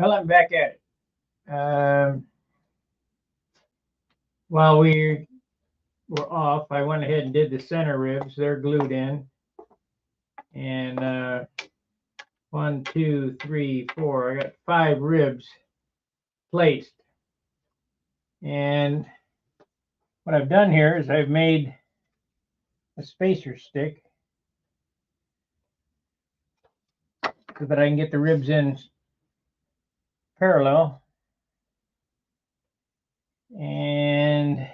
Well, I'm back at it. While we were off, I went ahead and did the center ribs. They're glued in. And 1, 2, 3, 4. I got 5 ribs placed. And what I've done here is I've made a spacer stick so that I can get the ribs in parallel. And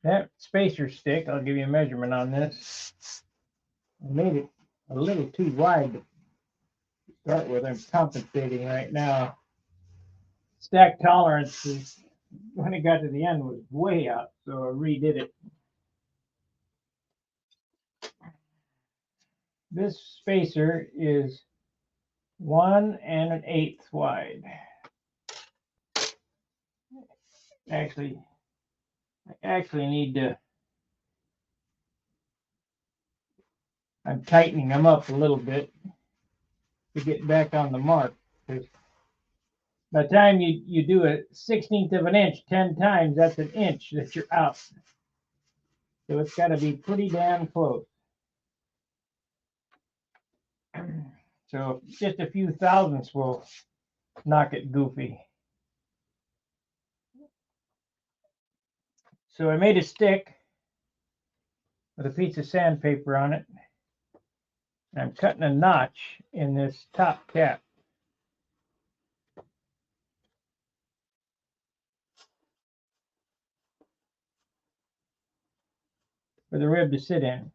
that spacer stick, I'll give you a measurement on this. I made it a little too wide to start with. I'm compensating right now. Stack tolerance is, when it got to the end, was way out, so I redid it. This spacer is 1 1/8 wide. I actually need to. I'm tightening them up a little bit to get back on the mark. Because by the time you do a 1/16 of an inch 10 times, that's an inch that you're out. So it's got to be pretty damn close. So just a few thousandths will knock it goofy. So I made a stick with a piece of sandpaper on it. I'm cutting a notch in this top cap. For the rib to sit in.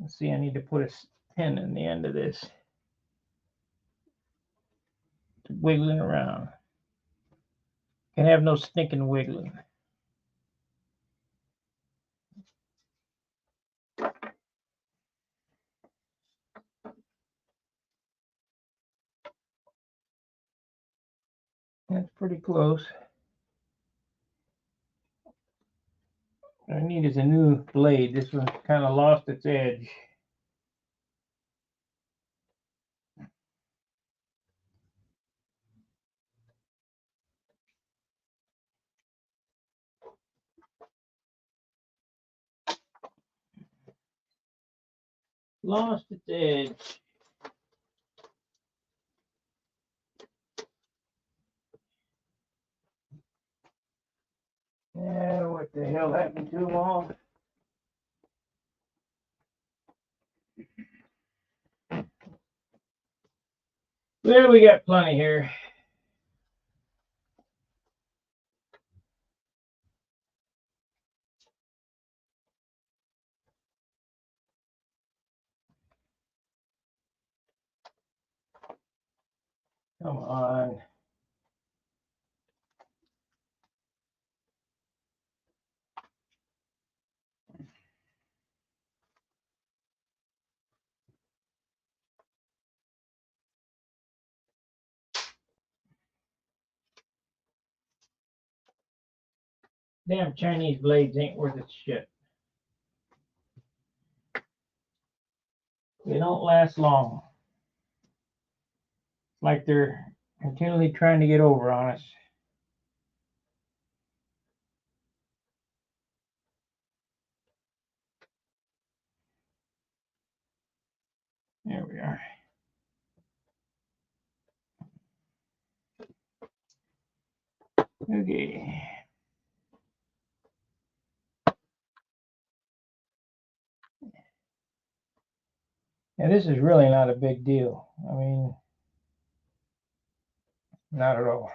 Let's see, I need to put a pin in the end of this. Wiggling around. Can have no stinking wiggling. That's pretty close. What I need is a new blade. This one's kind of lost its edge. Lost its edge. Yeah, what the hell happened to them all? Well, we got plenty here. Come on. Damn Chinese blades ain't worth its shit. They don't last long. Like they're continually trying to get over on us. There we are. Okay. Now this is really not a big deal. I mean, not at all.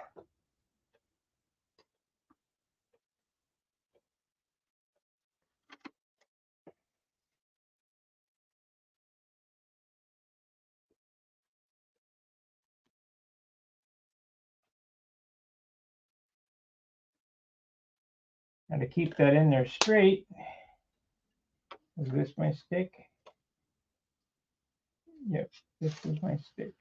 And to keep that in there straight, is this my stick? Yep, this is my stick.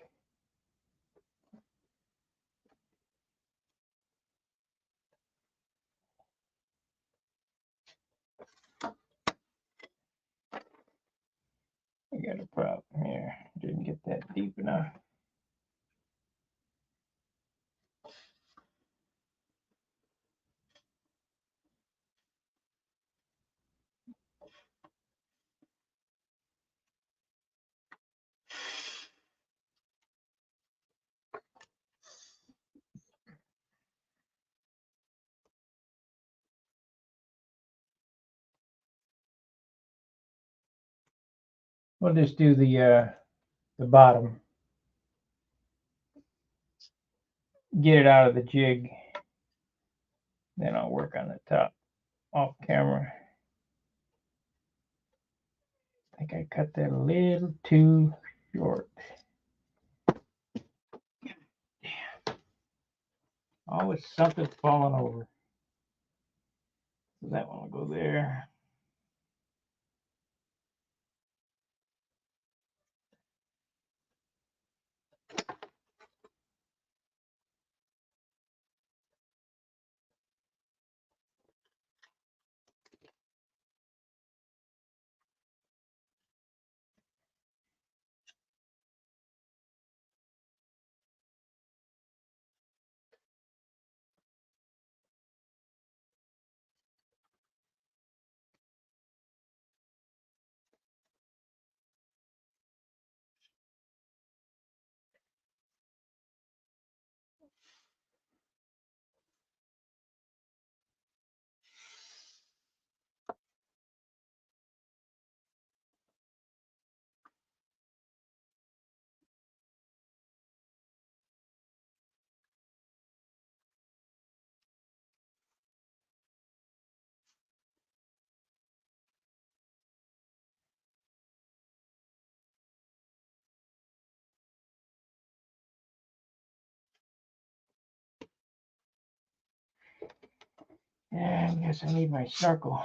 I got a problem here. deep enough. We'll just do the bottom. Get it out of the jig. Then I'll work on the top off camera. I think I cut that a little too short. Damn. Always something falling over. So that one will go there. Yeah, I guess I need my circle.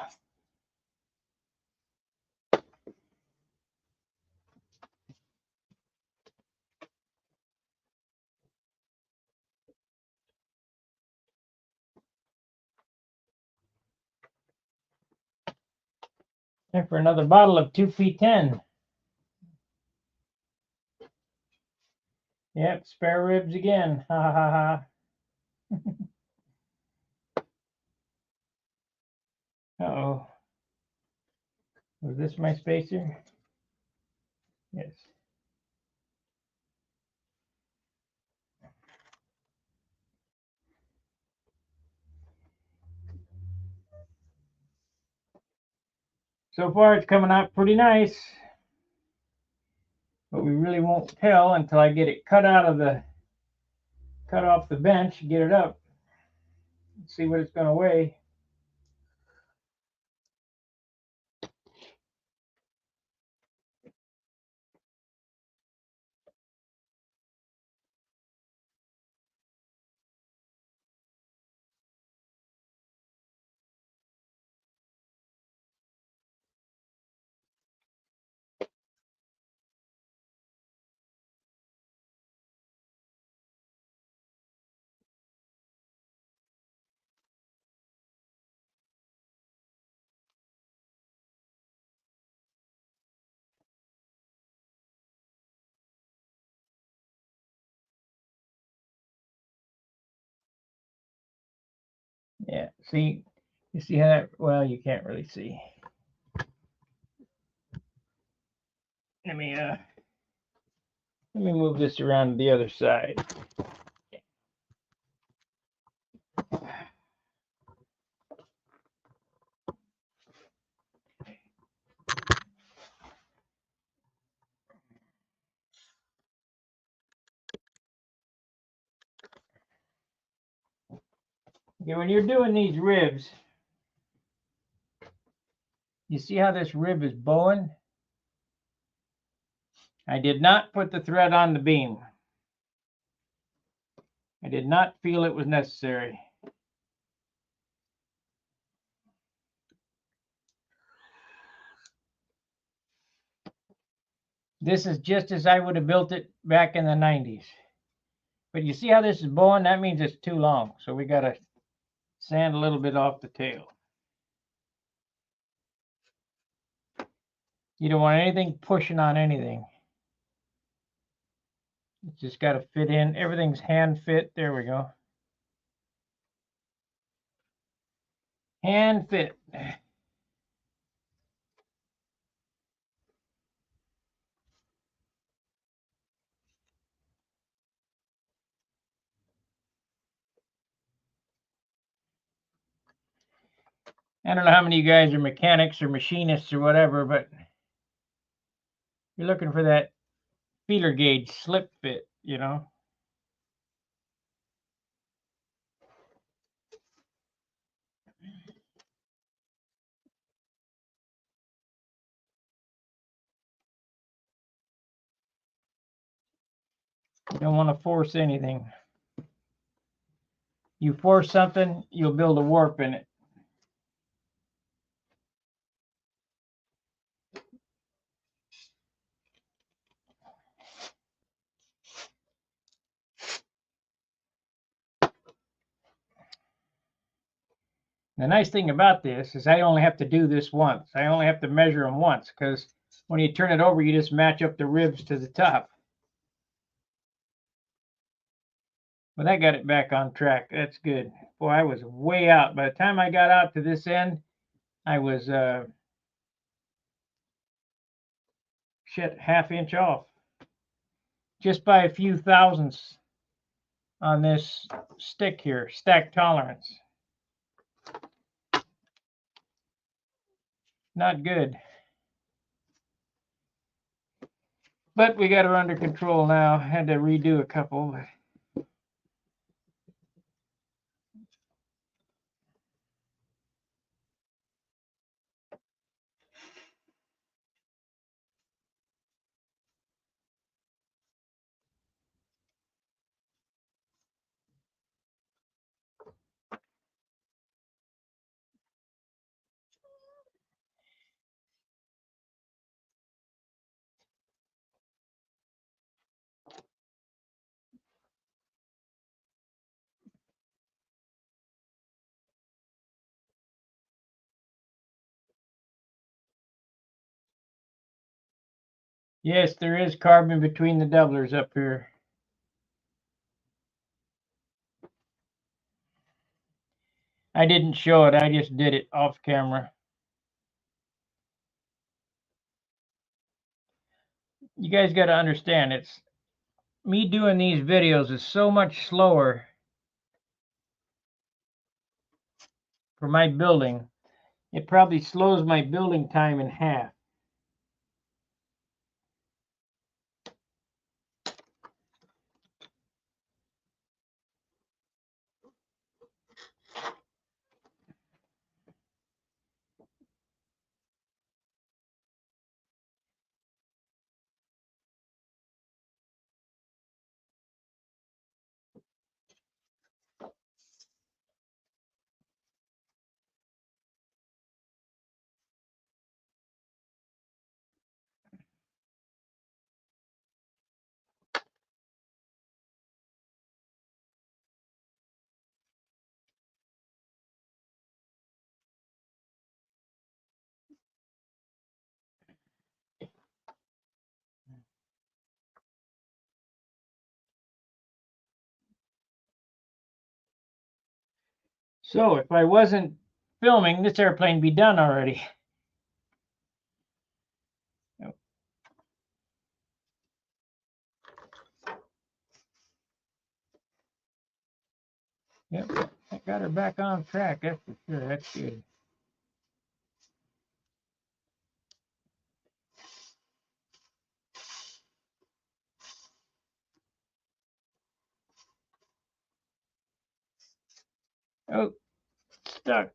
And for another bottle of 2P10. Yep, spare ribs again. Ha ha ha ha. Uh-oh. Was this my spacer? Yes. So far it's coming out pretty nice. But we really won't tell until I get it cut off the bench, get it up. See what it's gonna weigh. Yeah, see, you see how that, well, you can't really see. Let me move this around to the other side. Okay, when you're doing these ribs, you see how this rib is bowing? I did not put the thread on the beam. I did not feel it was necessary. This is just as I would have built it back in the 90s. But you see how this is bowing? That means it's too long. So we got to sand a little bit off the tail. You don't want anything pushing on anything. It's just got to fit in. Everything's hand fit. There we go. Hand fit. I don't know how many of you guys are mechanics or machinists or whatever, but you're looking for that feeler gauge slip fit, you know. You don't want to force anything. You force something, you'll build a warp in it. The nice thing about this is I only have to do this once. I only have to measure them once, because when you turn it over, you just match up the ribs to the top. But that got it back on track. That's good. Boy, I was way out. By the time I got out to this end, I was shit, half-inch off. Just by a few thousandths on this stick here, stack tolerance. Not good. But we got her under control now. Had to redo a couple. Yes, there is carbon between the doublers up here. I didn't show it. I just did it off camera. You guys got to understand, it's me doing these videos is so much slower for my building. It probably slows my building time in half. So if I wasn't filming, this airplane would be done already. Yep, I got her back on track, that's for sure. That's good. Oh, stuck.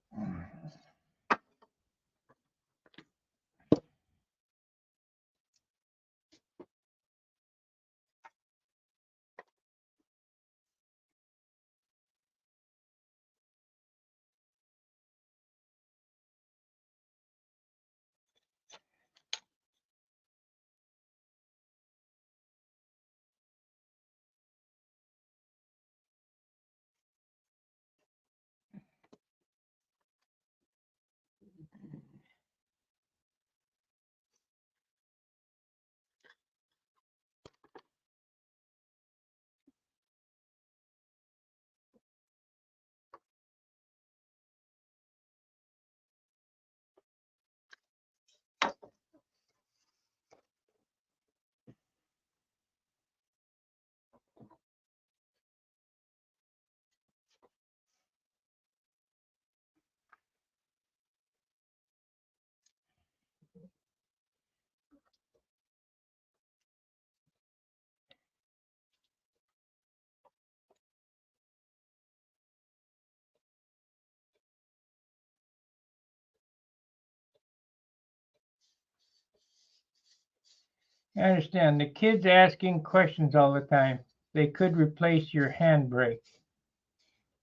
I understand. The kids asking questions all the time. They could replace your handbrake.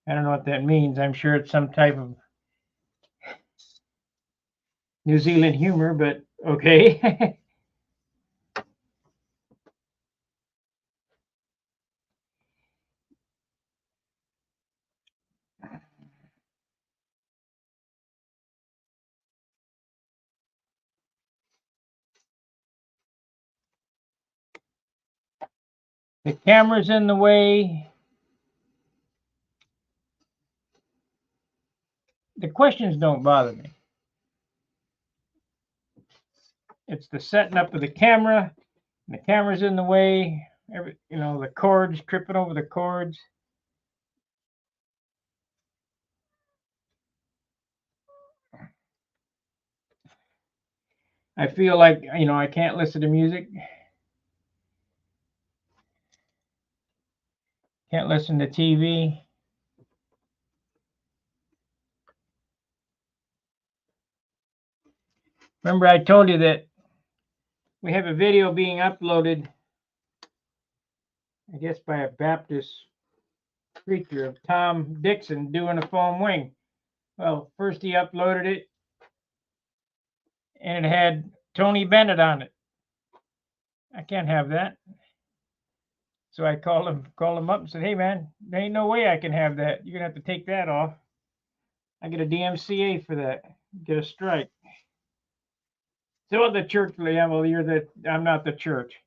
I don't know what that means. I'm sure it's some type of New Zealand humor, but okay. The camera's in the way. The questions don't bother me. It's the setting up of the camera. The camera's in the way. The cords, tripping over the cords. I feel like, I can't listen to music. Can't listen to TV. Remember, I told you that we have a video being uploaded, I guess, by a Baptist preacher of Tom Dixon doing a foam wing. Well, first he uploaded it, and it had Tony Bennett on it. I can't have that. So I called him up and said, "Hey man, there ain't no way I can have that. You're gonna have to take that off. I get a DMCA for that. Get a strike." So the church, well, I'm not the church.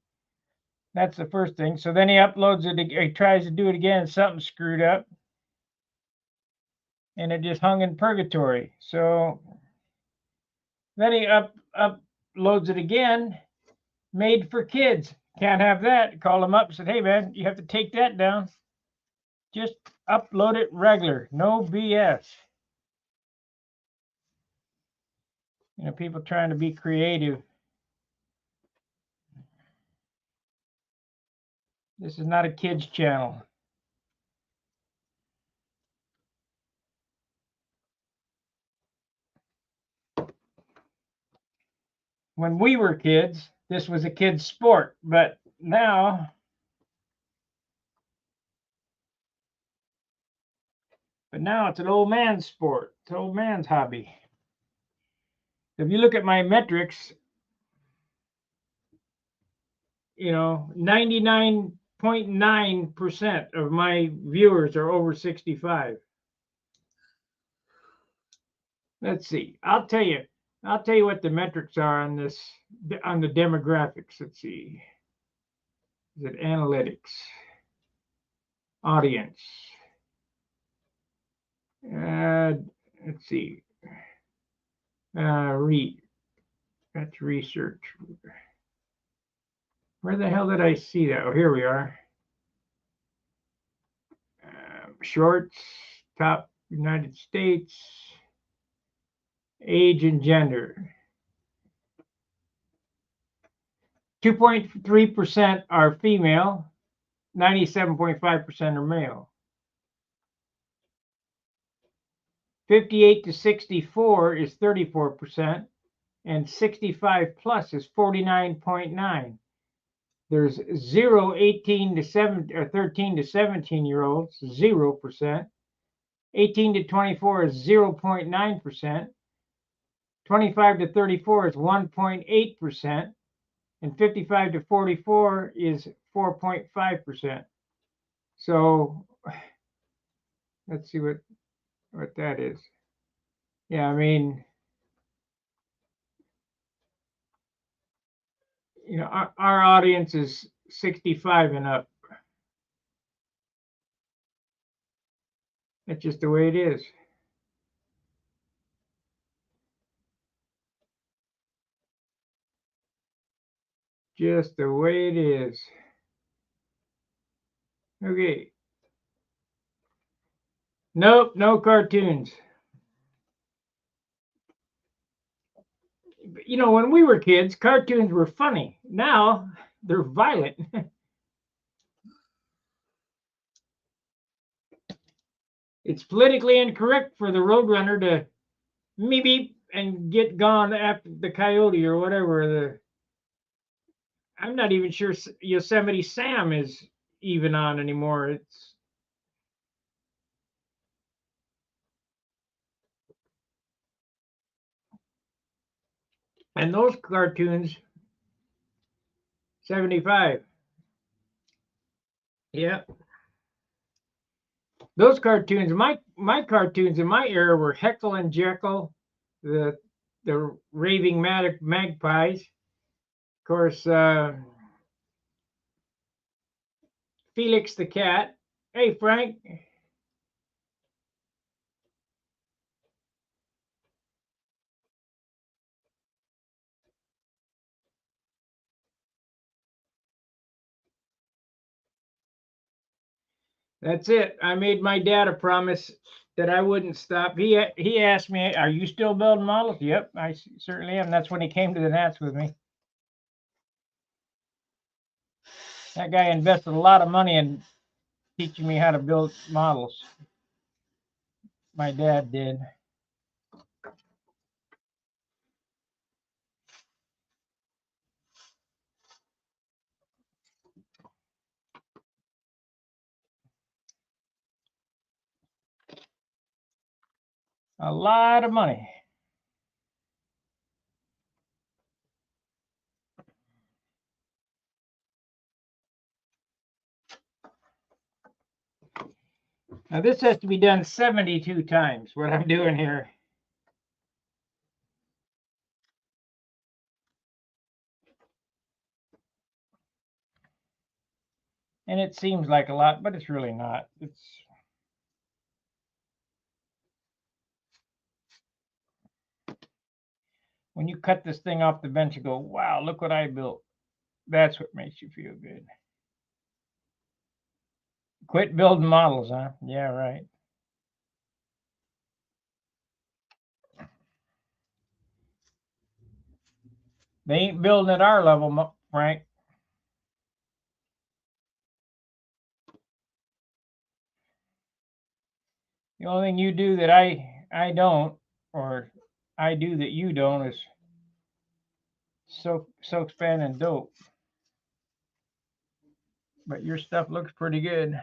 That's the first thing. So then he uploads it. He tries to do it again. Something screwed up, and it just hung in purgatory. So then he uploads it again. Made for kids. Can't have that. Called him up and said, "Hey man, you have to take that down. Just upload it regular. No BS." People trying to be creative. This is not a kids channel. When we were kids, this was a kid's sport, but now it's an old man's sport. It's an old man's hobby. If you look at my metrics, 99.9% of my viewers are over 65. Let's see. I'll tell you what the metrics are on this, on the demographics. Let's see. Is it analytics? Audience. Let's see. That's research. Where the hell did I see that? Oh, here we are. Shorts, top United States, age and gender. 2.3% are female, 97.5% are male. 58 to 64 is 34%, and 65 plus is 49.9. There's 13 to 17 year olds, 0%. 18 to 24 is 0.9%. 25 to 34 is 1.8%. And 55 to 44 is 4.5%. So let's see what that is. Yeah, I mean, our audience is 65 and up. That's just the way it is. Just the way it is. Okay. Nope, no cartoons. When we were kids, cartoons were funny. Now they're violent. It's politically incorrect for the Roadrunner to meep and get gone after the coyote or whatever. I'm not even sure Yosemite Sam is even on anymore. It's and those cartoons 75. Yeah. Those cartoons, my cartoons in my era were Heckle and Jekyll, the raving magpies. Of course, Felix the cat. Hey, Frank. That's it. I made my dad a promise that I wouldn't stop. He asked me, "Are you still building models?" Yep, I certainly am. That's when he came to the Nats with me. That guy invested a lot of money in teaching me how to build models. My dad did. A lot of money. Now this has to be done 72 times, what I'm doing here. And it seems like a lot, but it's really not. It's when you cut this thing off the bench, you go, wow, look what I built. That's what makes you feel good. Quit building models, huh? Yeah, right. They ain't building at our level, Frank. The only thing you do that I don't, or I do that you don't, is soak span and dope. But your stuff looks pretty good.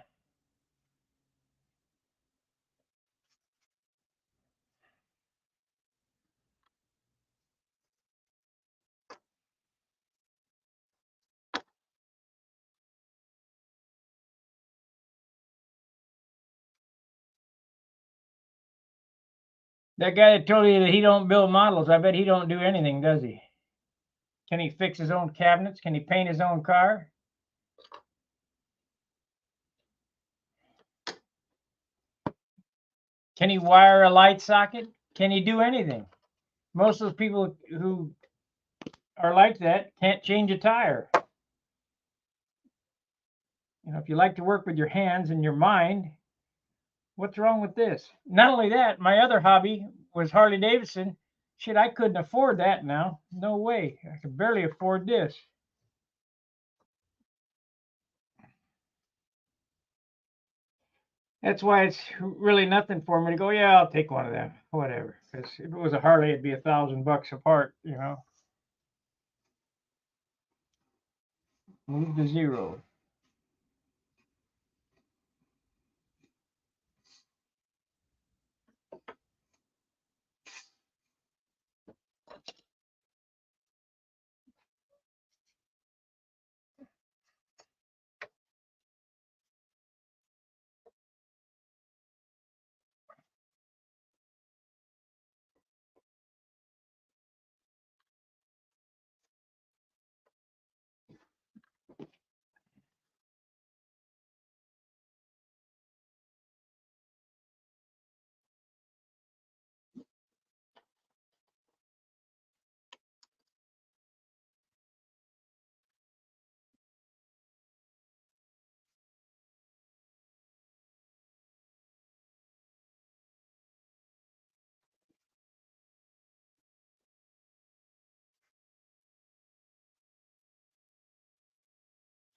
That guy that told you that he don't build models, I bet he don't do anything, does he? Can he fix his own cabinets? Can he paint his own car? Can he wire a light socket? Can he do anything? Most of those people who are like that can't change a tire. You know, if you like to work with your hands and your mind, what's wrong with this? Not only that, my other hobby was Harley Davidson. Shit, I couldn't afford that now. No way. I could barely afford this. That's why it's really nothing for me to go, yeah, I'll take one of them, whatever. Because if it was a Harley, it'd be $1,000 apart, you know. Move to zero.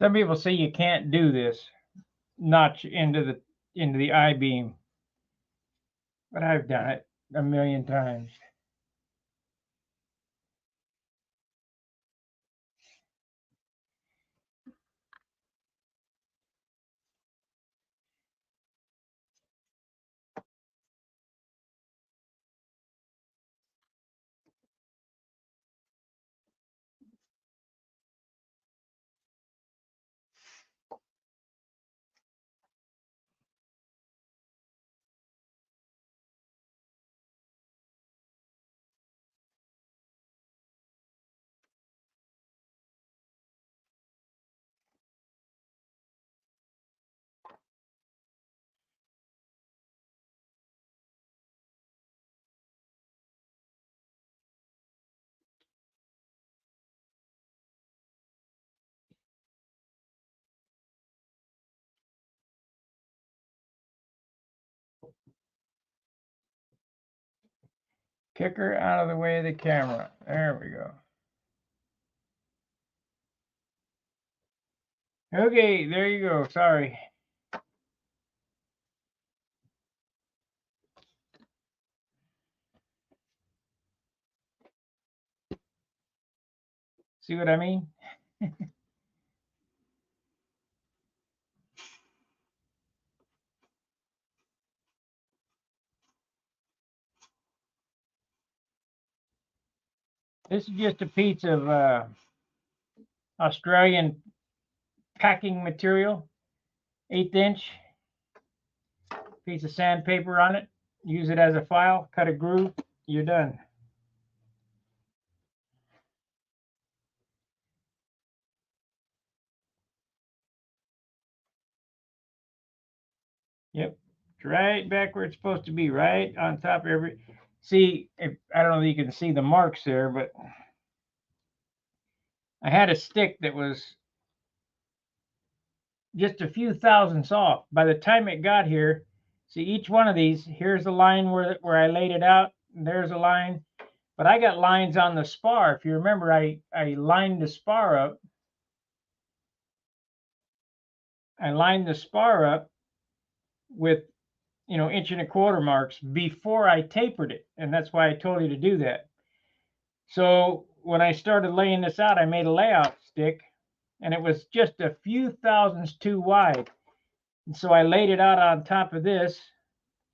Some people say you can't do this notch into the I-beam, but I've done it a million times. Kicker out of the way of the camera. There we go. Okay, there you go. Sorry. See what I mean? This is just a piece of Australian packing material, 1/8 inch, piece of sandpaper on it. Use it as a file, cut a groove, you're done. Yep, it's right back where it's supposed to be, right on top of every. See, if I don't know if you can see the marks there, but I had a stick that was just a few thousandths off. By the time it got here, see each one of these, here's the line where I laid it out, and there's a line. But I got lines on the spar. If you remember, I lined the spar up. I lined the spar up with, 1.25 inch marks before I tapered it. And that's why I told you to do that. So when I started laying this out, I made a layout stick, and it was just a few thousandths too wide. And so I laid it out on top of this.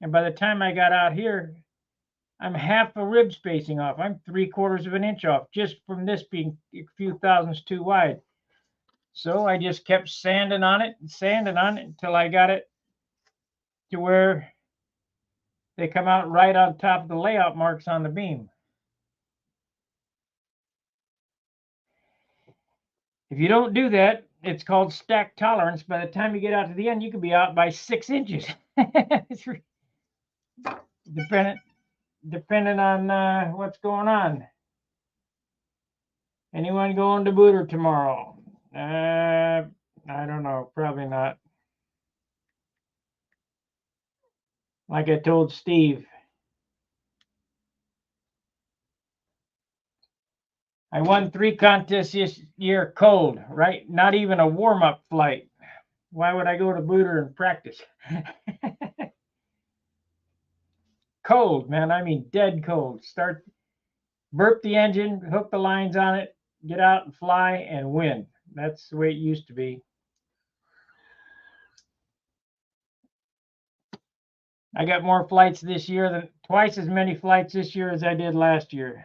And by the time I got out here, I'm half a rib spacing off. I'm 3/4 of an inch off just from this being a few thousandths too wide. So I just kept sanding on it until I got it to where they come out right on top of the layout marks on the beam. If you don't do that, it's called stack tolerance. By the time you get out to the end, you could be out by 6 inches. Depending on what's going on. Anyone going to Booter tomorrow? I don't know. Probably not. Like I told Steve, I won 3 contests this year cold, right? Not even a warm-up flight. Why would I go to Booter and practice? Cold, man. I mean, dead cold. Burp the engine, hook the lines on it, get out and fly and win. That's the way it used to be. I got more flights this year twice as many flights this year as I did last year.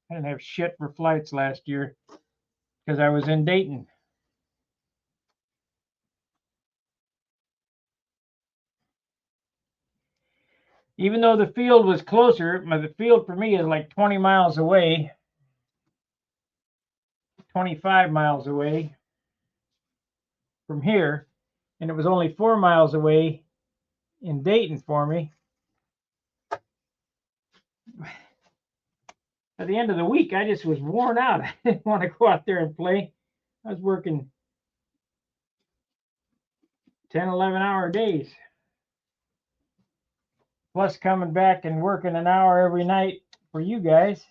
I didn't have shit for flights last year because I was in Dayton. Even though the field was closer, the field for me is like 20 miles away, 25 miles away from here, and it was only 4 miles away in Dayton for me. At the end of the week, I just was worn out. I didn't want to go out there and play. I was working 10, 11-hour days. Plus coming back and working an hour every night for you guys.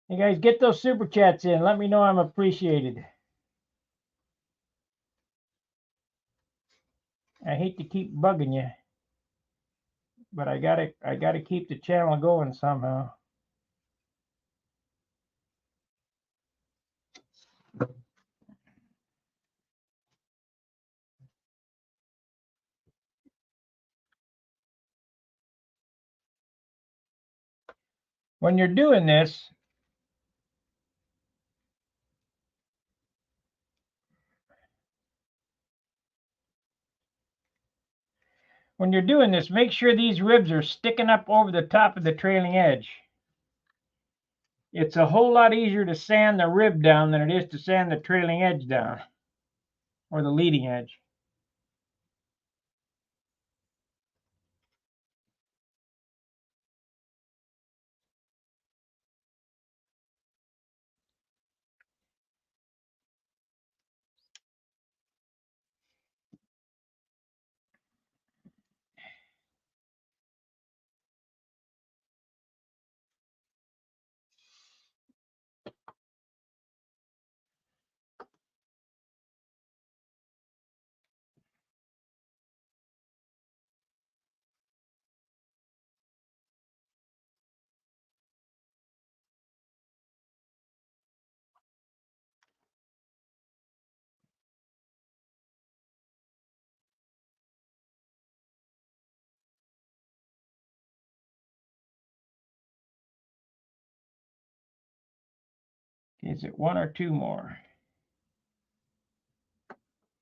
Hey guys, get those super chats in. Let me know I'm appreciated. I hate to keep bugging you, but I gotta keep the channel going somehow. When you're doing this, make sure these ribs are sticking up over the top of the trailing edge. It's a whole lot easier to sand the rib down than it is to sand the trailing edge down, or the leading edge. Is it one or two more?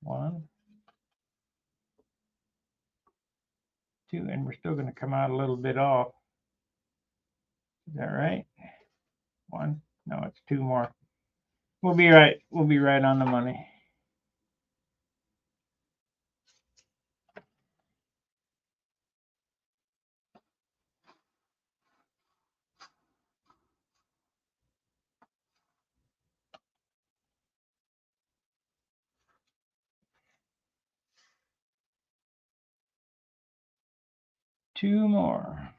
One, two, and we're still going to come out a little bit off. Is that right? One? No, it's two more. We'll be right. We'll be right on the money. Two more.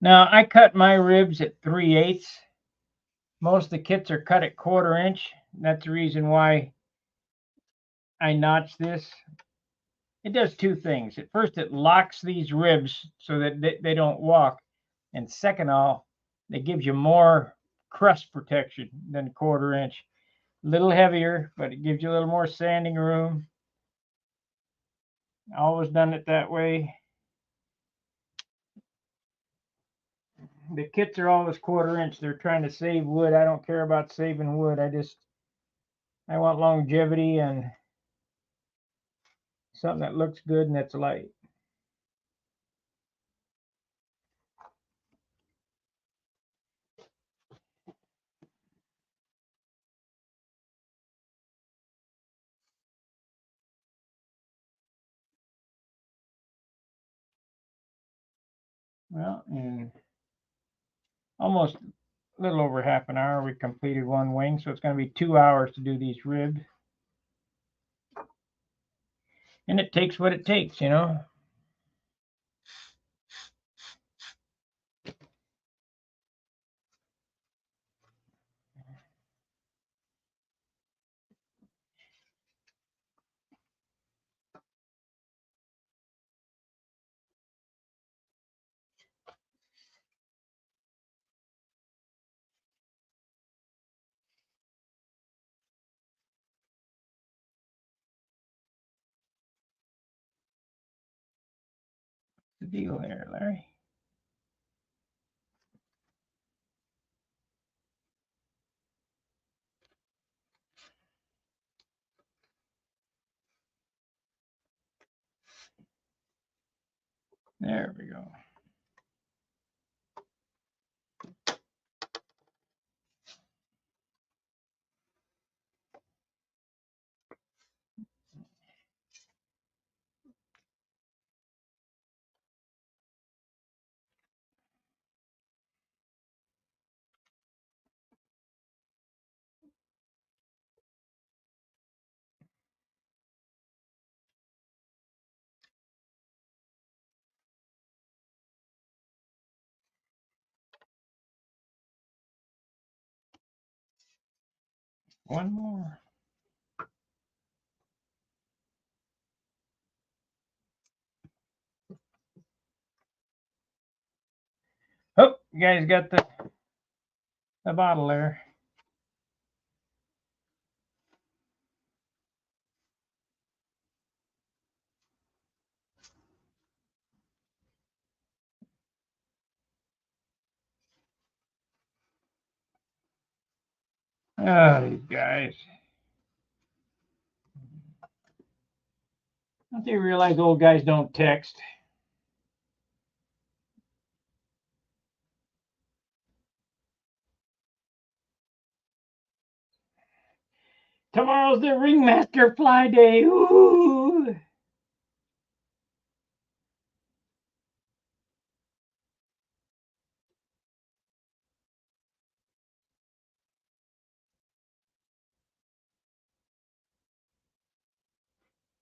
Now I cut my ribs at 3/8. Most of the kits are cut at 1/4 inch. That's the reason why I notch this. It does two things. At first, it locks these ribs so that they don't walk. And second off, it gives you more crust protection than 1/4 inch. A little heavier, but it gives you a little more sanding room. Always done it that way. The kits are always 1/4 inch. They're trying to save wood. I don't care about saving wood. I want longevity and something that looks good and that's light. Well, in almost a little over half an hour, we completed one wing, so it's going to be 2 hours to do these ribs. And it takes what it takes, you know. The deal there, Larry. There we go. One more. Oh, you guys got the bottle there. Oh, these guys. Don't they realize old guys don't text? Tomorrow's the Ringmaster Fly Day. Ooh.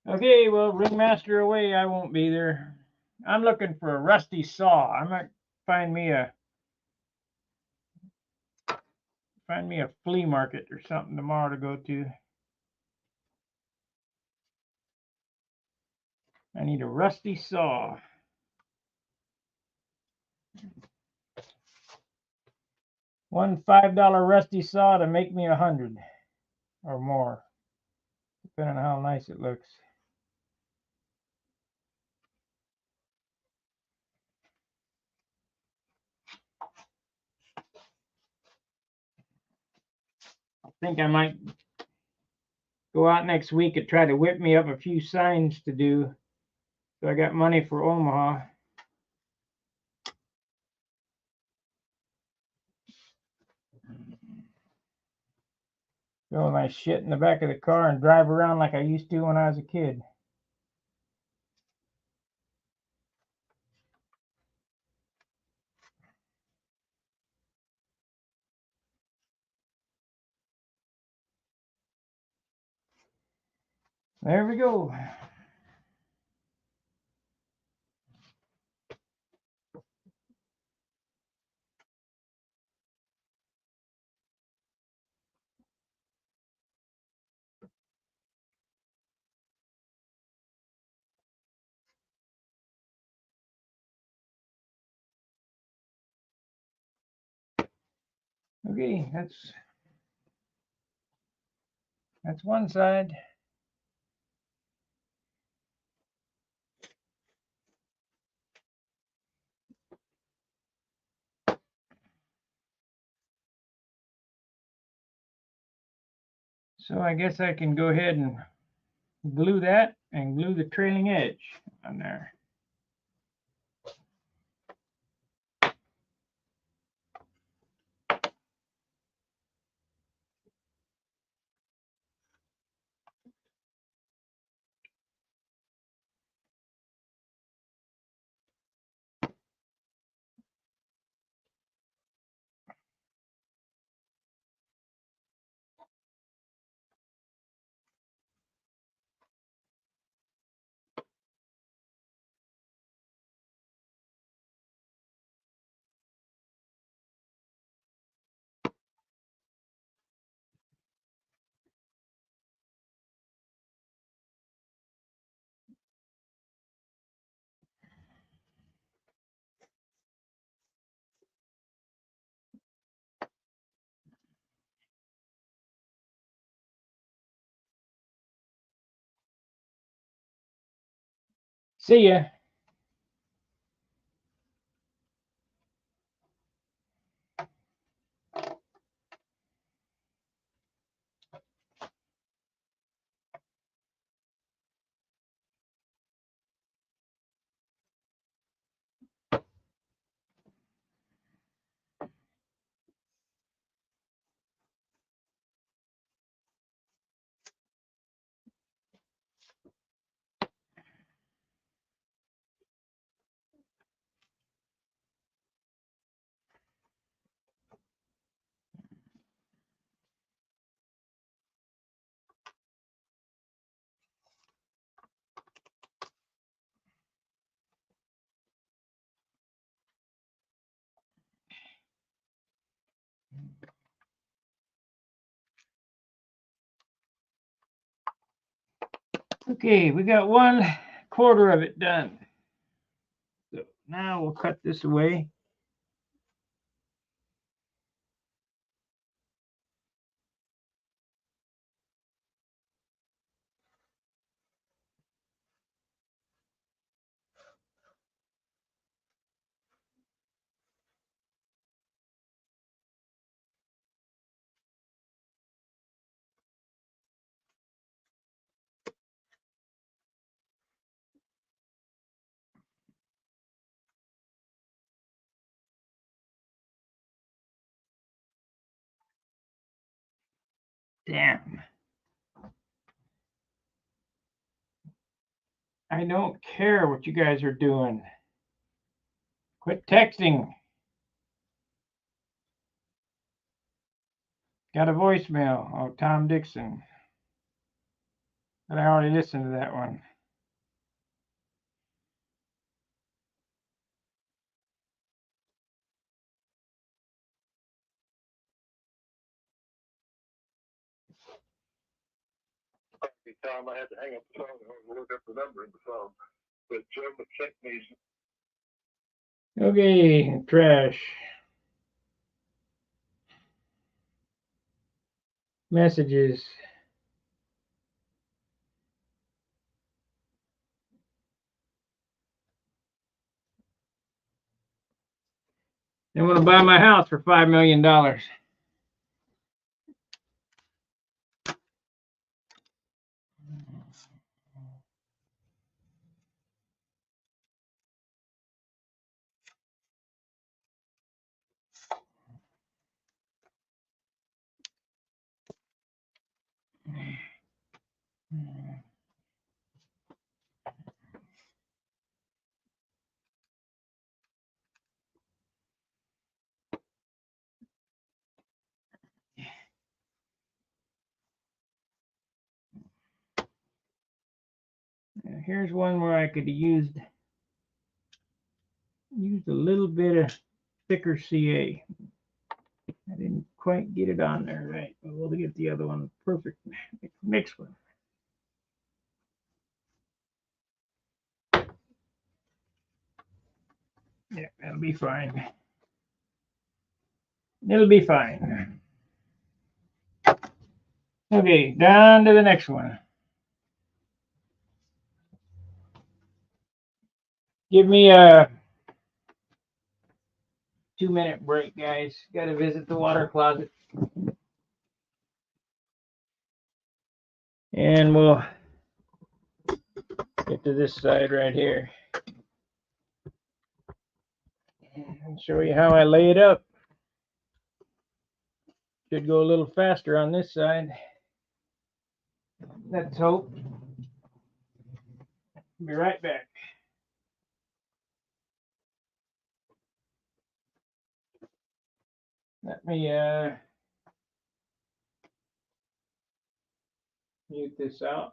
Okay, well, Ringmaster away. I won't be there. I'm looking for a rusty saw. I might find me a flea market or something tomorrow to go to. I need a rusty saw. One $5 rusty saw to make me 100 or more, depending on how nice it looks. I think I might go out next week and try to whip me up a few signs to do. So I got money for Omaha. Throw my shit in the back of the car and drive around like I used to when I was a kid. There we go. Okay, that's one side. So I guess I can go ahead and glue that and glue the trailing edge on there. See ya. Okay, we got 1/4 of it done. So now we'll cut this away. Damn. I don't care what you guys are doing. Quit texting. Got a voicemail. Oh, Tom Dixon. But I already listened to that one. Tom, I had to hang up the phone and look up the number in the phone. But Jim sent me. Okay, trash. Messages. They want to buy my house for $5 million. Here's one where I could have used a little bit of thicker CA. I didn't quite get it on there right, but we'll get the other one perfect. Next one. Yeah, that'll be fine. It'll be fine. Okay, down to the next one. Give me a 2-minute break, guys. Got to visit the water closet. And we'll get to this side right here and show you how I lay it up. Should go a little faster on this side. Let's hope. Be right back. Let me mute this out.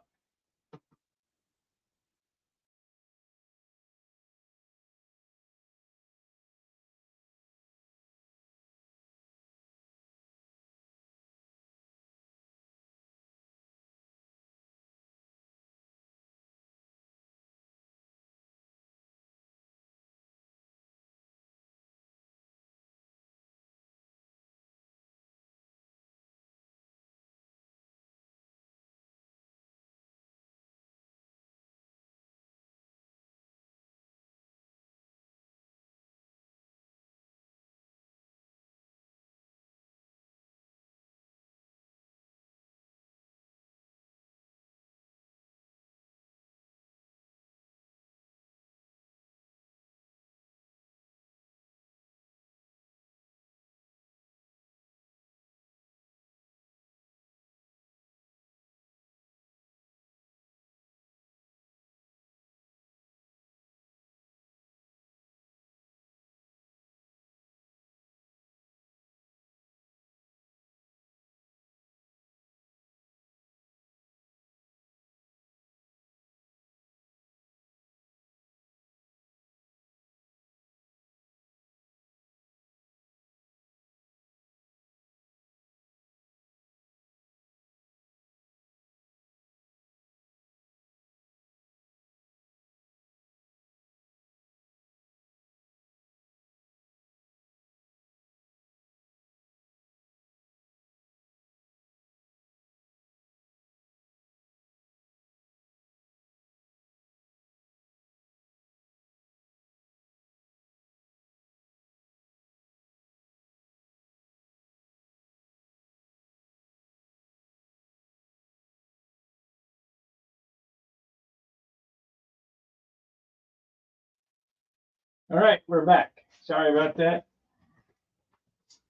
All right, we're back. Sorry about that.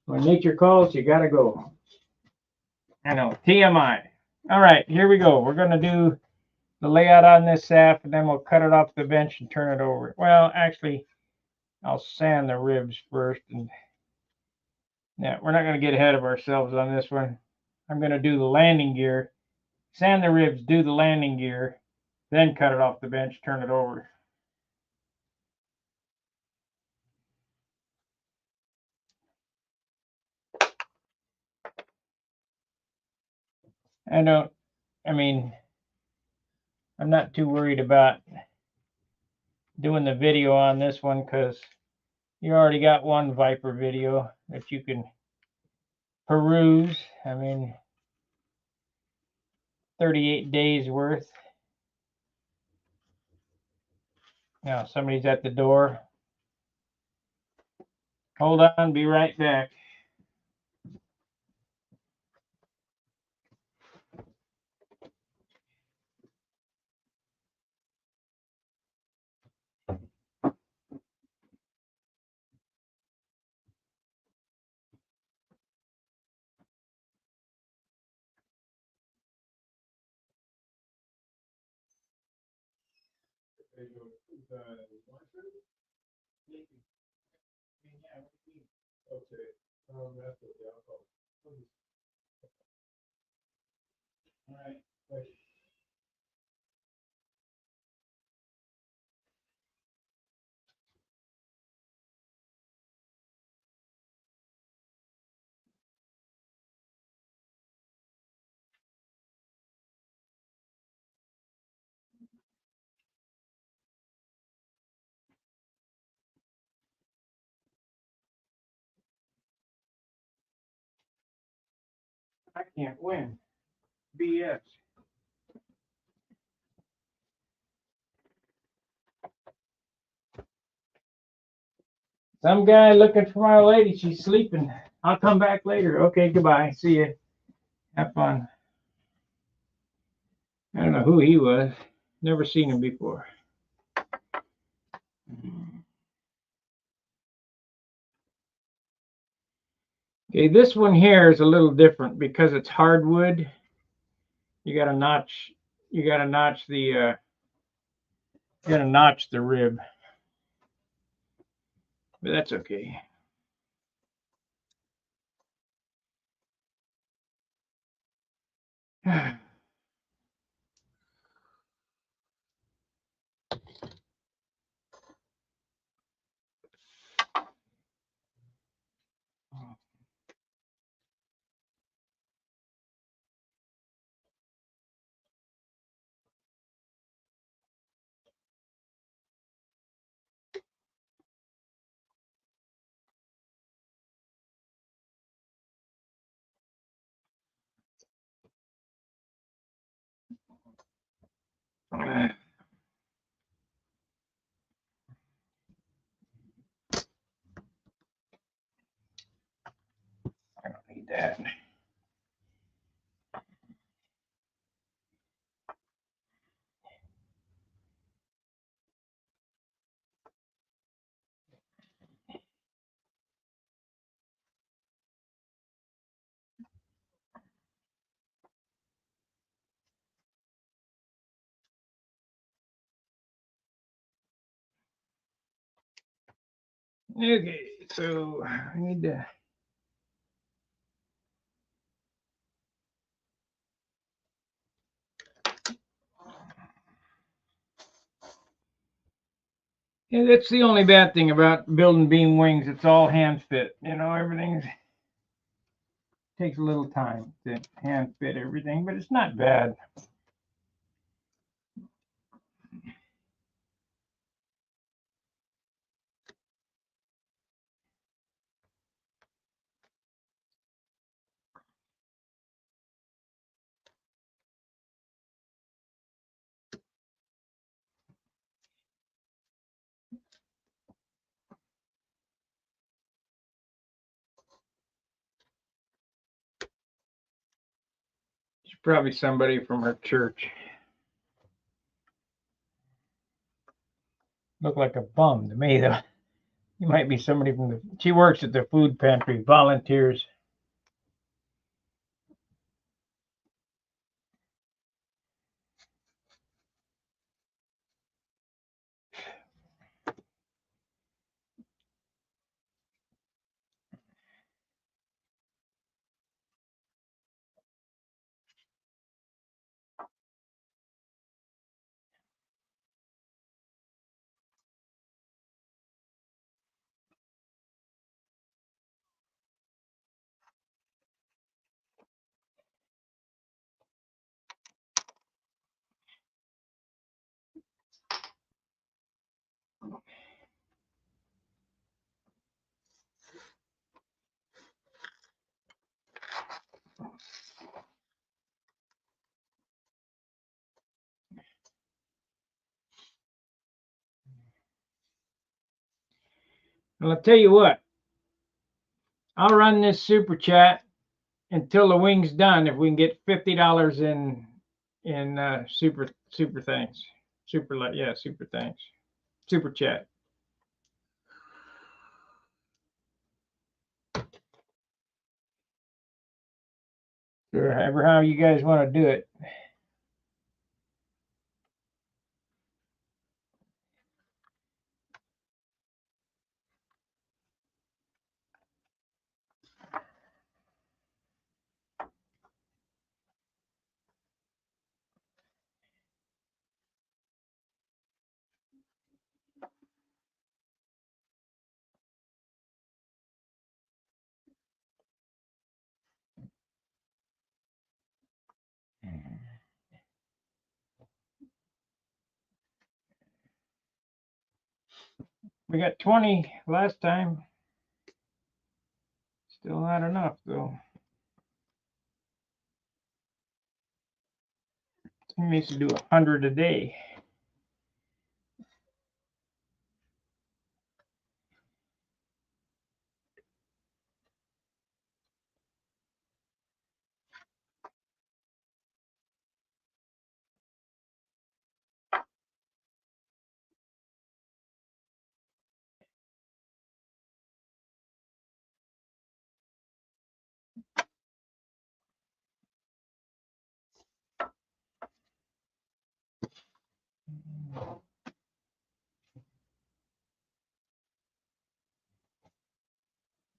When nature calls, you gotta go. I know, TMI. All right, here we go. We're gonna do the layout on this SAF, and then we'll cut it off the bench and turn it over. Well, actually, I'll sand the ribs first, and yeah, we're not gonna get ahead of ourselves on this one. I'm gonna do the landing gear, sand the ribs, do the landing gear, then cut it off the bench, turn it over. I mean, I'm not too worried about doing the video on this one because you already got one Viper video that you can peruse. I mean, 38 days worth. Now, somebody's at the door. Hold on, be right back. Okay. That's okay. I'll call. All right. Wait. I can't win. BS. Some guy looking for my lady. She's sleeping. I'll come back later. Okay, goodbye. See you. Have fun. I don't know who he was. Never seen him before. Okay, this one here is a little different because it's hardwood. You gotta notch. You gotta notch the. You gotta notch the rib. But that's okay. I don't need that. Okay, so I need to. Yeah, that's the only bad thing about building beam wings. It's all hand fit. You know, everything takes a little time to hand fit everything, but it's not bad. It's probably somebody from our church. Look like a bum to me, though. You might be somebody from she works at the food pantry, volunteers. Well, I'll tell you what. I'll run this super chat until the wing's done. If we can get $50 in super thanks, super thanks, super chat. Or however how you guys want to do it. We got 20 last time. Still not enough though. He needs to do 100 a day.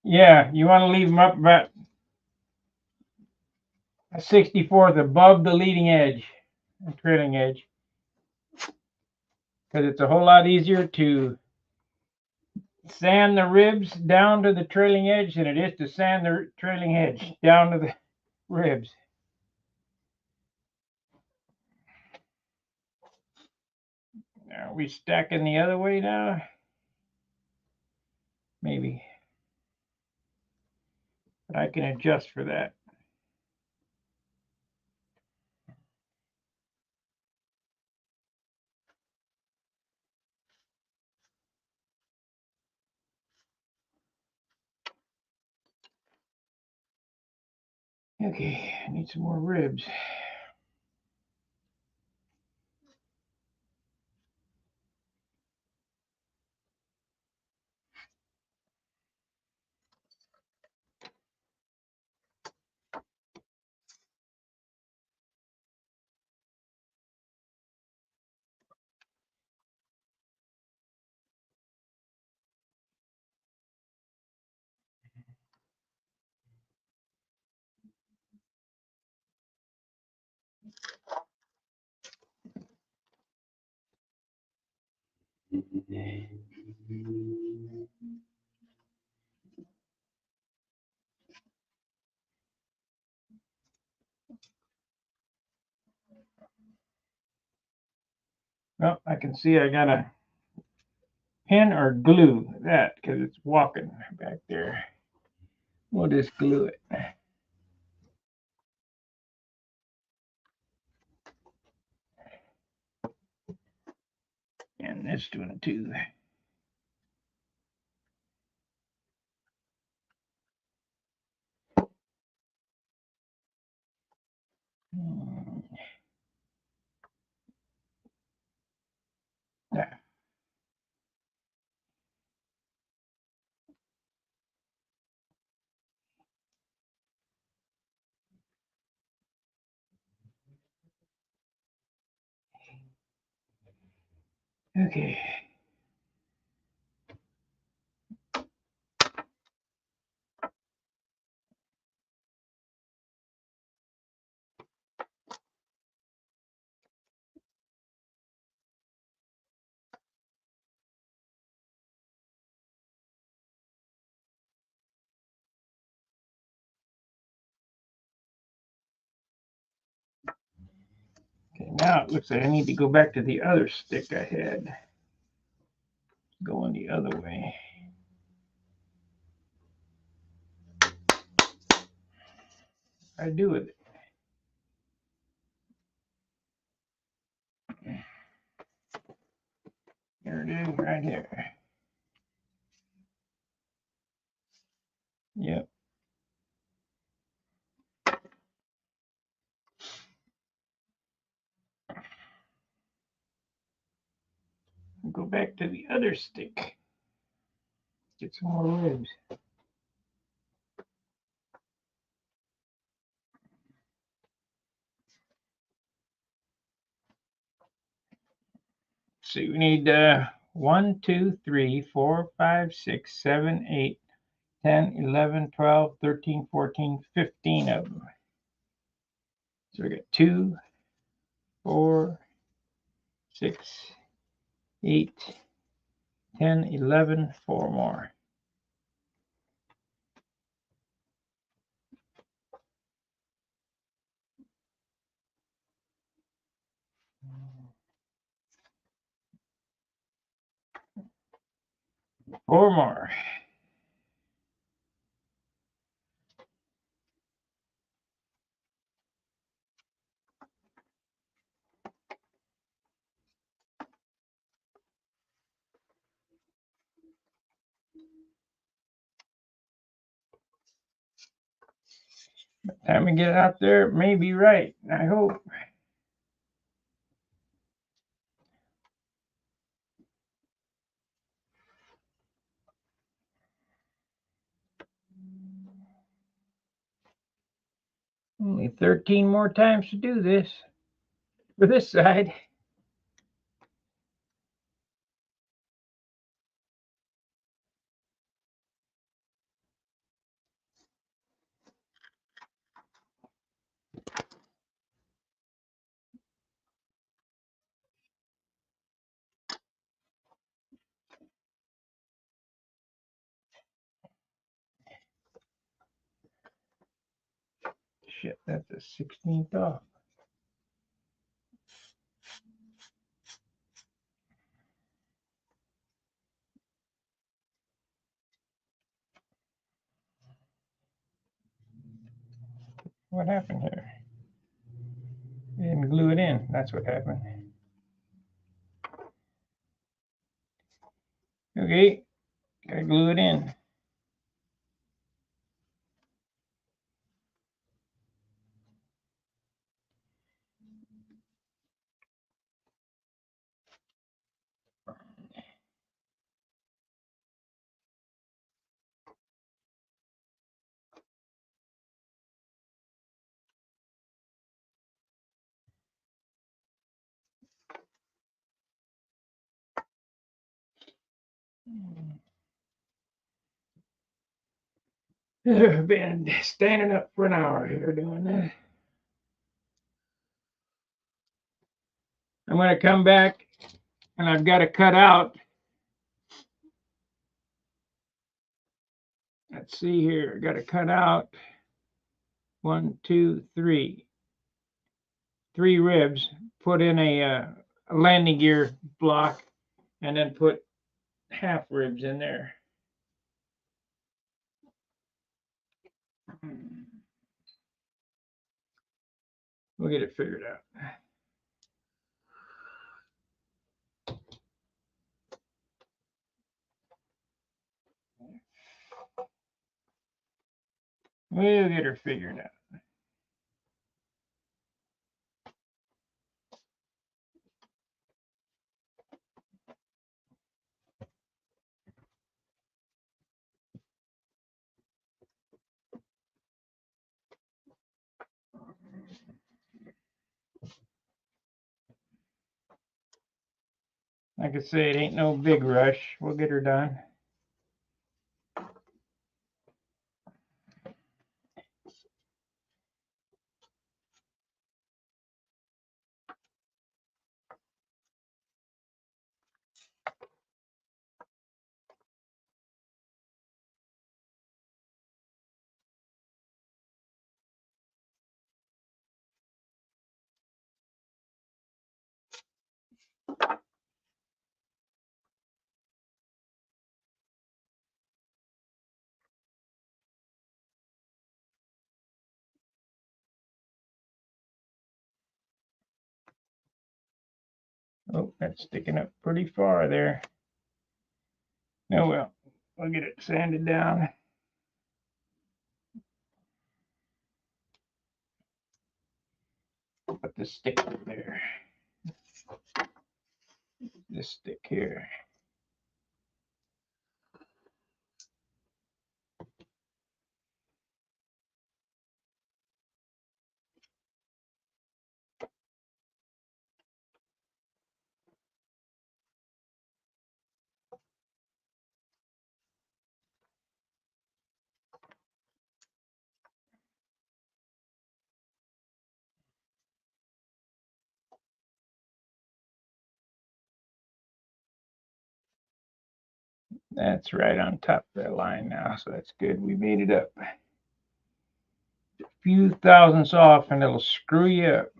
Yeah, you want to leave them up about a 64th above the leading edge, the trailing edge, because it's a whole lot easier to sand the ribs down to the trailing edge than it is to sand the trailing edge down to the ribs. Are we stacking the other way now? Maybe. But I can adjust for that. Okay, I need some more ribs. Well, I can see I got a pen or glue that because it's walking back there. We'll just glue it. And this one too. Yeah. Okay. Okay, now it looks like I need to go back to the other stick I had. Going the other way. I do with it. There it is, right here. Yep. Go back to the other stick. Get some more ribs. See, we need 1, 2, 3, 4, 5, 6, 7, 8, 10, 11, 12, 13, 14, 15 of them. So we got 2, 4, 6, 8, 10, 11, 4 more. Four more. By the time we get out there, it may be right. I hope. Only 13 more times to do this for this side. Shit, that's the 16th off. What happened here? I didn't glue it in. That's what happened. Okay, gotta glue it in. I've been standing up for an hour here doing this. I'm gonna come back and I've got to cut out. Let's see here. I got to cut out 1, 2, 3. 3 ribs. Put in a landing gear block, and then put half ribs in there. We'll get it figured out. We'll get her figured out. Like I say, it ain't no big rush. We'll get her done. Oh, that's sticking up pretty far there. Oh well, we'll get it sanded down. Put this stick over there. This stick here. That's right on top of that line now, so that's good. We made it up. A few thousandths off and it'll screw you up.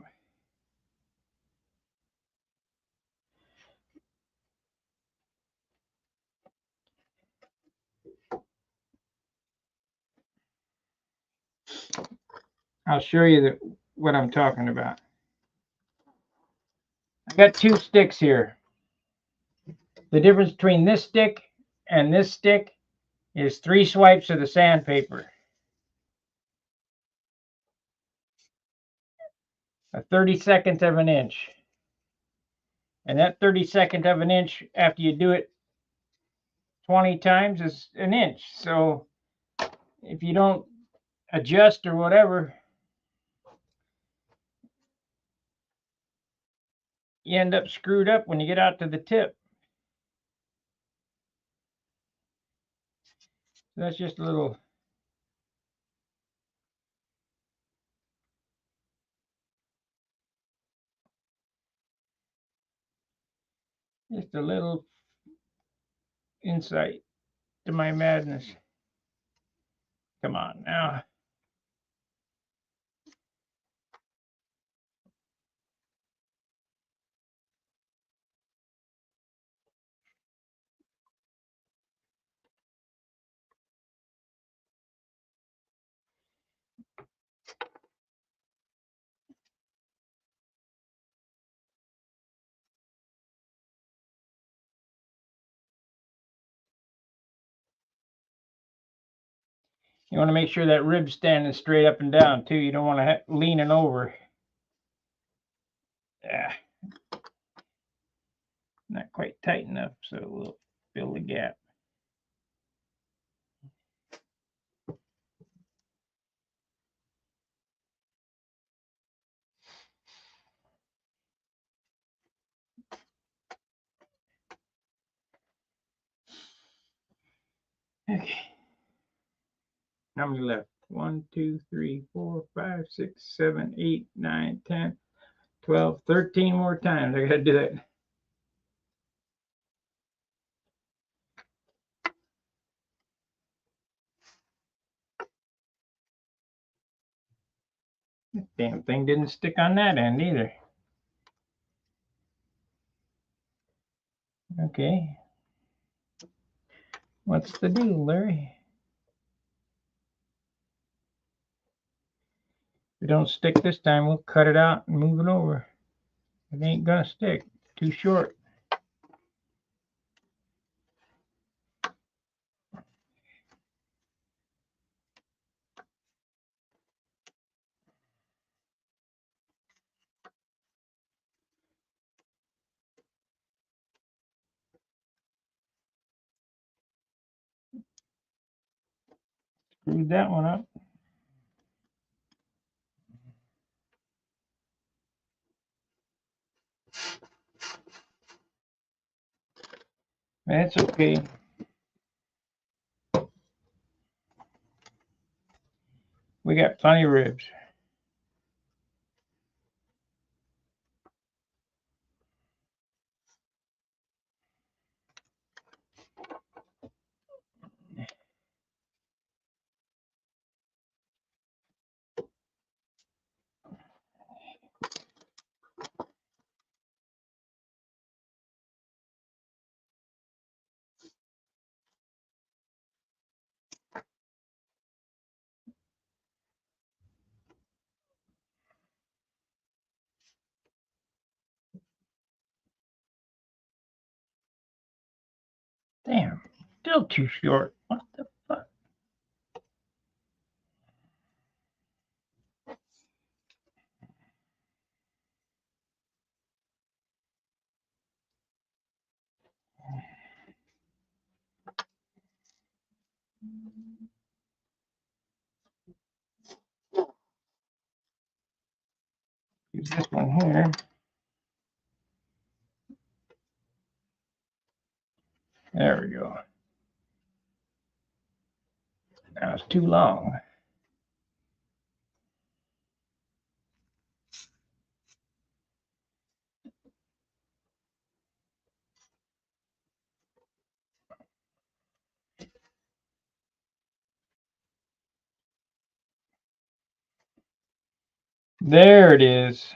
I'll show you what I'm talking about. I got two sticks here. The difference between this stick and this stick is 3 swipes of the sandpaper. A 32nd of an inch. And that 32nd of an inch, after you do it 20 times, is an inch. So if you don't adjust or whatever, you end up screwed up when you get out to the tip. So that's just a little insight to my madness. Come on now. You want to make sure that rib's standing straight up and down too. You don't want to lean it over. Yeah. Not quite tight enough, so we'll fill the gap. Okay. How many left? 1, 2, 3, 4, 5, 6, 7, 8, 9, 10, 12, 13 more times. I gotta do that. This damn thing didn't stick on that end either. Okay. What's the deal, Larry? If it don't stick this time, we'll cut it out and move it over. It ain't gonna stick. Too short. Screwed that one up. That's okay. We got plenty of ribs. Damn, still too short. What the fuck? Use this one here. There we go. Now it's too long. There it is.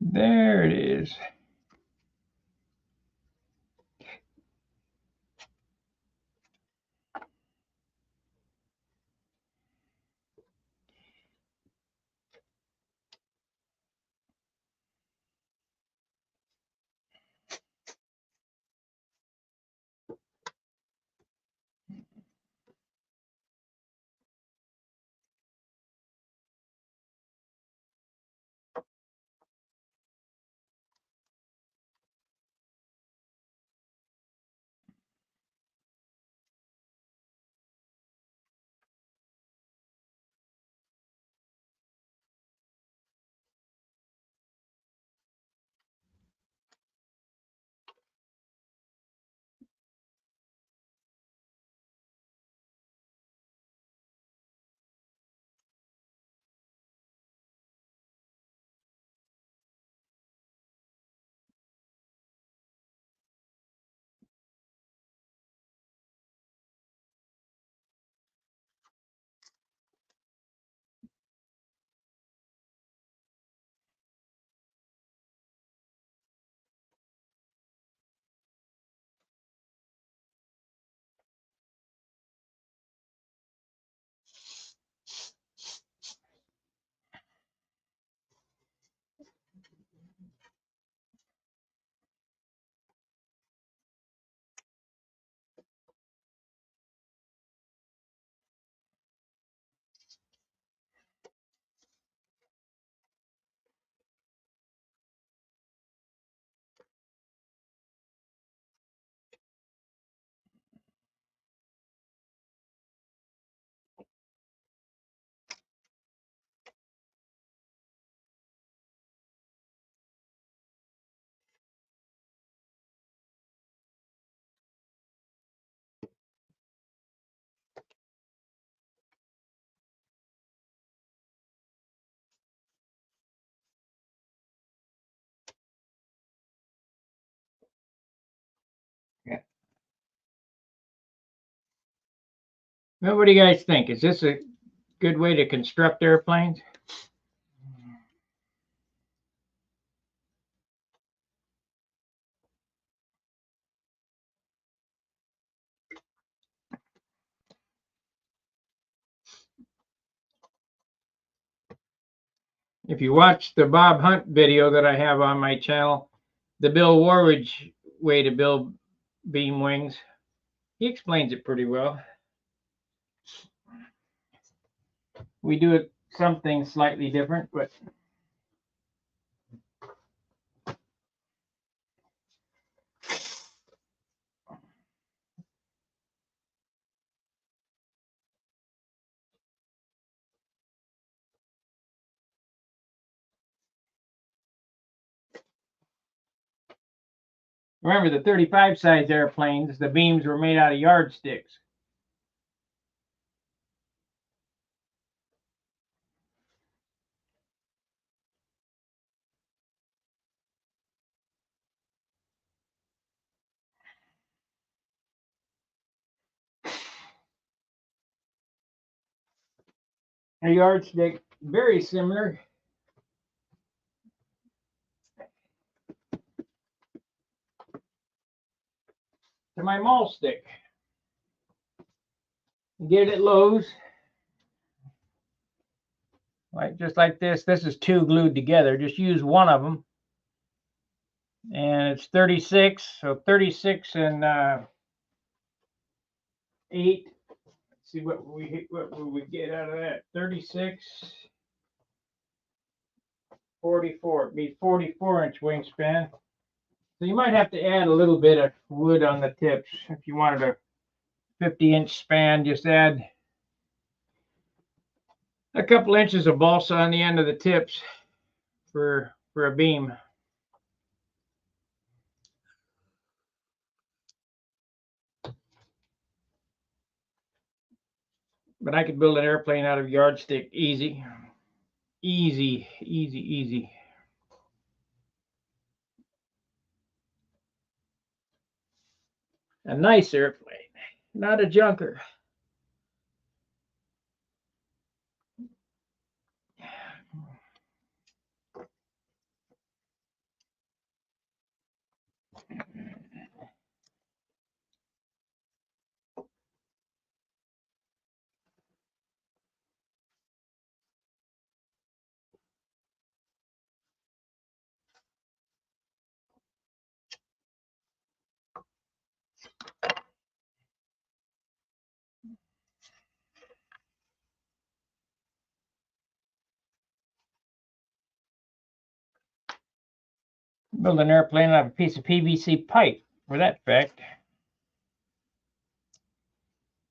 There it is. Well, what do you guys think? Is this a good way to construct airplanes? If you watch the Bob Hunt video that I have on my channel, the Bill Warridge way to build beam wings, he explains it pretty well. We do it something slightly different, but remember the 35 size airplanes, the beams were made out of yardsticks. A yardstick, very similar to my maul stick. You get it at Lowe's, just like this. This is two glued together. Just use one of them, and it's 36. So 36 and 8. Let's see what we get out of that. 36, 44. It'd be 44-inch wingspan. So you might have to add a little bit of wood on the tips if you wanted a 50-inch span. Just add a couple inches of balsa on the end of the tips for a beam. But I could build an airplane out of yardstick easy. Easy, easy, easy. A nice airplane, not a junker. Build an airplane out of a piece of PVC pipe, for that fact.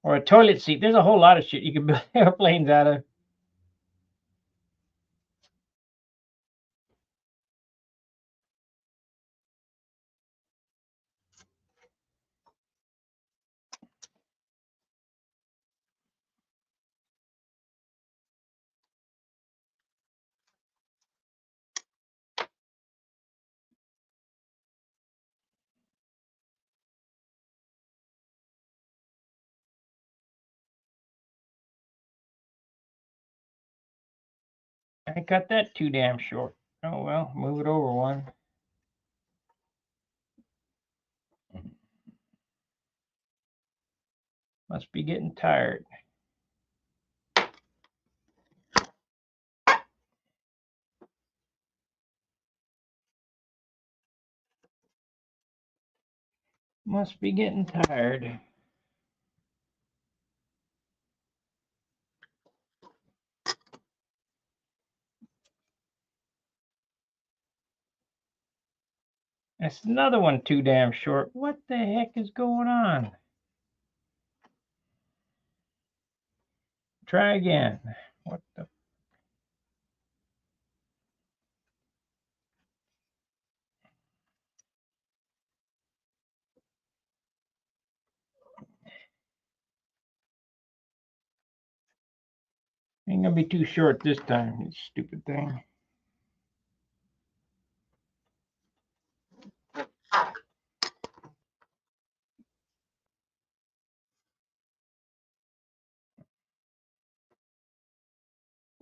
Or a toilet seat. There's a whole lot of shit you can build airplanes out of. I cut that too damn short. Oh well, move it over one. Must be getting tired. Must be getting tired. That's another one too damn short. What the heck is going on? Try again. What the? Ain't gonna be too short this time, you stupid thing.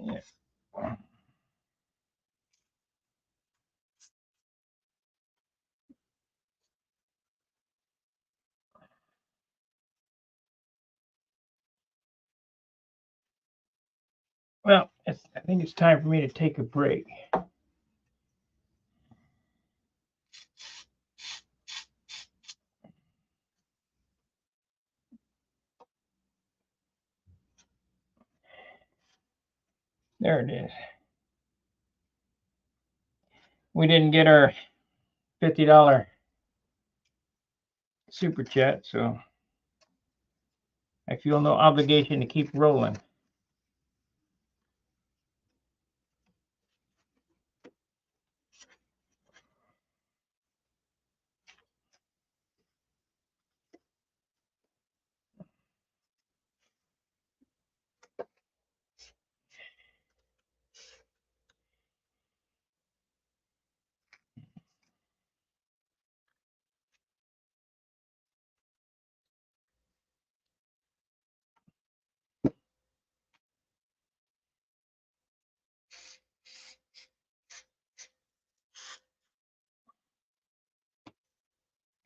Yeah. Well, I think it's time for me to take a break. There it is. We didn't get our $50 super chat, so I feel no obligation to keep rolling.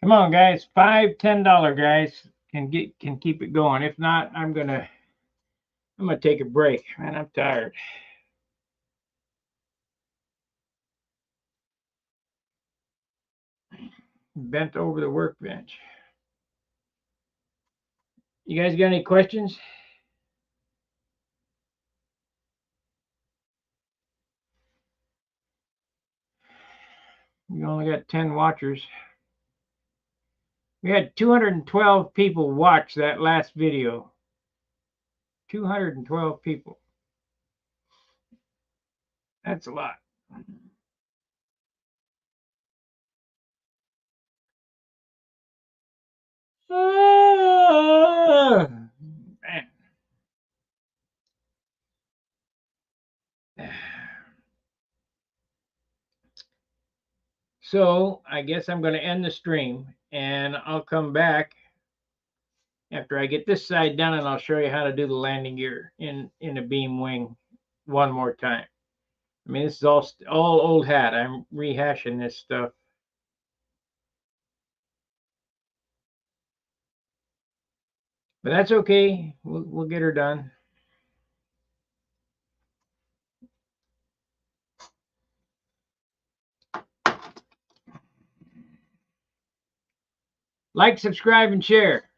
Come on, guys. $5, $10 guys can keep it going. If not, I'm gonna take a break. Man, I'm tired. Bent over the workbench. You guys got any questions? We only got 10 watchers. We had 212 people watch that last video. 212 people. That's a lot. Man. So I guess I'm going to end the stream, and I'll come back after I get this side done, and I'll show you how to do the landing gear in a beam wing one more time. I mean, this is all old hat. I'm rehashing this stuff. But that's okay. We'll get her done. Like, subscribe, and share.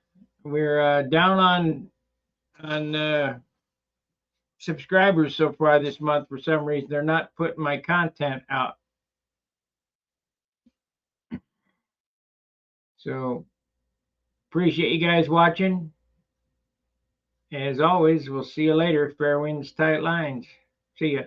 We're down on subscribers so far this month. For some reason, they're not putting my content out. So appreciate you guys watching. As always, we'll see you later. Fair winds, tight lines. See ya.